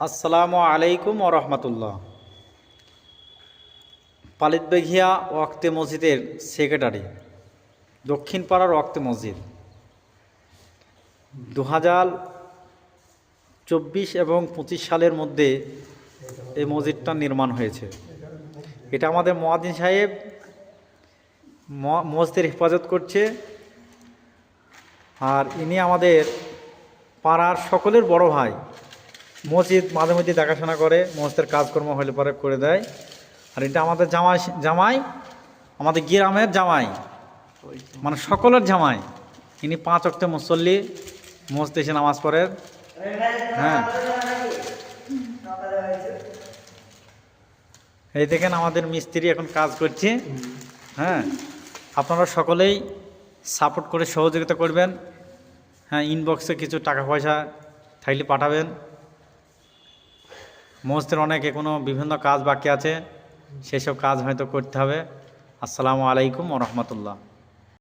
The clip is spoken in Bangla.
আসসালামু আলাইকুম ওয়া রাহমাতুল্লাহ। পালিত বেঘিয়া ওয়াক্তে মসজিদের সেক্রেটারি, দক্ষিণ পাড়ার ওয়াক্তে মসজিদ 2024 এবং 25 সালের মধ্যে এই মসজিদটা নির্মাণ হয়েছে। এটা আমাদের মুয়াজ্জিন সাহেব মসজিদের হেফাজত করছে, আর ইনি আমাদের পাড়ার সকলের বড় ভাই। মসজিদ মাঝে মধ্যে দেখাশোনা করে, মসজিদের কাজকর্ম হলে পরে করে দেয়। আর এটা আমাদের জামাই আমাদের গ্রামের জামাই, মানে সকলের জামাই। ইনি 5 ওয়াক্ত মুসল্লি, মসজিদে এসে নামাজ পড়েন। হ্যাঁ, এই দেখেন আমাদের মিস্ত্রি এখন কাজ করছে। হ্যাঁ, আপনারা সকলেই সাপোর্ট করে সহযোগিতা করবেন। হ্যাঁ, ইনবক্সে কিছু টাকা পয়সা থাকলে পাঠাবেন। মসজিদের অনেক এখনও বিভিন্ন কাজ বাকি আছে, সেসব কাজ হয়তো করতে হবে। আসসালামু আলাইকুম ওয়া রাহমাতুল্লাহ।